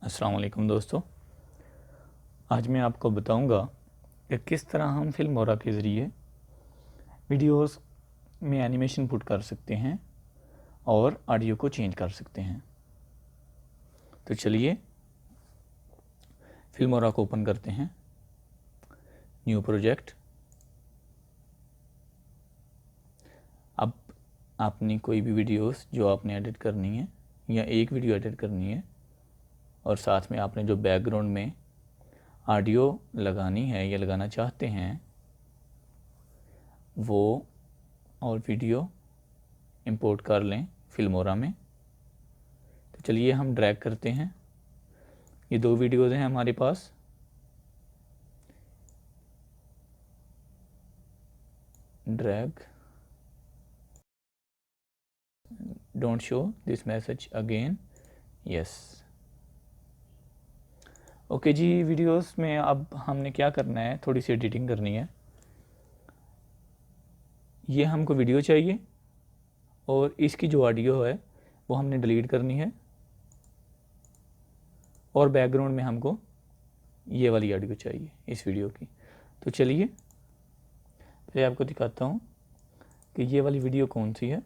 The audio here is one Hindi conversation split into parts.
अस्सलाम वालेकुम दोस्तों, आज मैं आपको बताऊंगा कि किस तरह हम फिल्मोरा के ज़रिए वीडियोस में एनिमेशन पुट कर सकते हैं और ऑडियो को चेंज कर सकते हैं। तो चलिए फिल्मोरा को ओपन करते हैं, न्यू प्रोजेक्ट। अब आपने कोई भी वीडियोस जो आपने एडिट करनी है या एक वीडियो एडिट करनी है और साथ में आपने जो बैकग्राउंड में ऑडियो लगानी है या लगाना चाहते हैं वो और वीडियो इंपोर्ट कर लें फिल्मोरा में। तो चलिए हम ड्रैग करते हैं, ये दो वीडियोज़ हैं हमारे पास। Drag, don't show this message again, yes. Okay जी, वीडियोस में अब हमने क्या करना है, थोड़ी सी एडिटिंग करनी है। ये हमको वीडियो चाहिए और इसकी जो ऑडियो है वो हमने डिलीट करनी है और बैकग्राउंड में हमको ये वाली ऑडियो चाहिए इस वीडियो की। तो चलिए पहले आपको दिखाता हूँ कि ये वाली वीडियो कौन सी है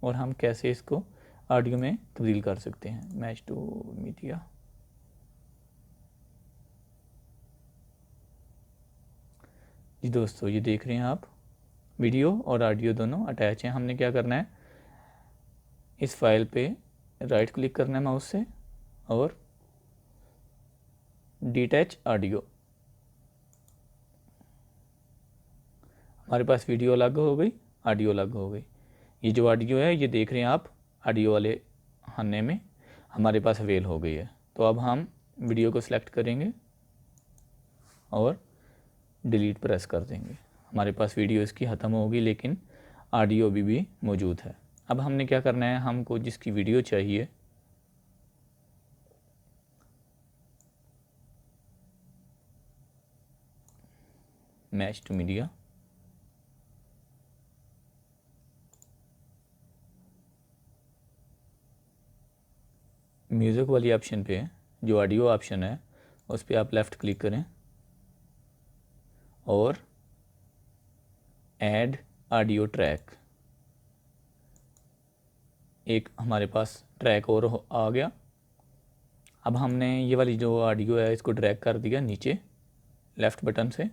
और हम कैसे इसको ऑडियो में तब्दील कर सकते हैं। मैच टू मीडिया, जी दोस्तों ये देख रहे हैं आप, वीडियो और ऑडियो दोनों अटैच हैं। हमने क्या करना है, इस फाइल पे राइट क्लिक करना है माउस से और डिटैच ऑडियो। हमारे पास वीडियो अलग हो गई, ऑडियो अलग हो गई। ये जो ऑडियो है ये देख रहे हैं आप, ऑडियो वाले खाने में हमारे पास अवेल हो गई है। तो अब हम वीडियो को सिलेक्ट करेंगे और डिलीट प्रेस कर देंगे। हमारे पास वीडियो इसकी ख़त्म होगी लेकिन ऑडियो भी मौजूद है। अब हमने क्या करना है, हमको जिसकी वीडियो चाहिए मैच टू मीडिया, म्यूज़िक वाली ऑप्शन पे जो ऑडियो ऑप्शन है उस पर आप लेफ़्ट क्लिक करें और ऐड ऑडियो ट्रैक, एक हमारे पास ट्रैक और आ गया। अब हमने ये वाली जो ऑडियो है इसको ड्रैग कर दिया नीचे लेफ़्ट बटन से,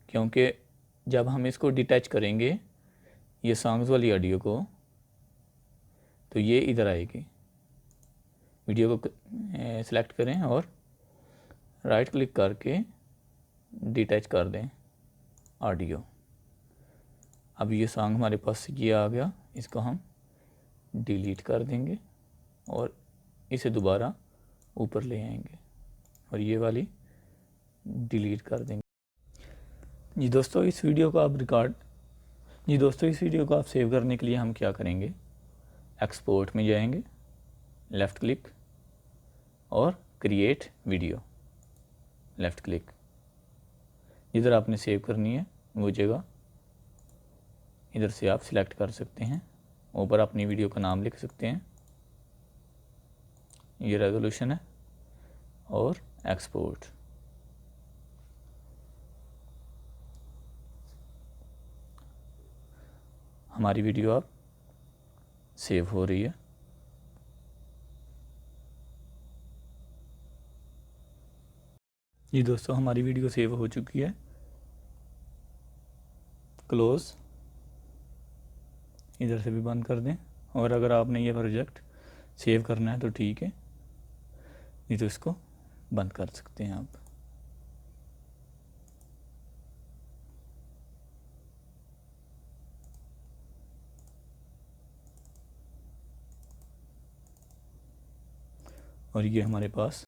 क्योंकि जब हम इसको डिटैच करेंगे ये सॉन्ग्स वाली ऑडियो को तो ये इधर आएगी। वीडियो को सिलेक्ट करें और राइट क्लिक करके डिटैच कर दें ऑडियो। अब ये सॉन्ग हमारे पास ये आ गया, इसको हम डिलीट कर देंगे और इसे दोबारा ऊपर ले आएंगे और ये वाली डिलीट कर देंगे। जी दोस्तों इस वीडियो को आप इस वीडियो को आप सेव करने के लिए हम क्या करेंगे, एक्सपोर्ट में जाएंगे, लेफ़्ट क्लिक और क्रिएट वीडियो, लेफ़्ट क्लिक। जिधर आपने सेव करनी है वो जगह इधर से आप सिलेक्ट कर सकते हैं, ऊपर अपनी वीडियो का नाम लिख सकते हैं, ये रेजोल्यूशन है और एक्सपोर्ट। हमारी वीडियो अब सेव हो रही है। जी दोस्तों हमारी वीडियो सेव हो चुकी है, क्लोज़, इधर से भी बंद कर दें। और अगर आपने ये प्रोजेक्ट सेव करना है तो ठीक है, नहीं तो इसको बंद कर सकते हैं आप। और ये हमारे पास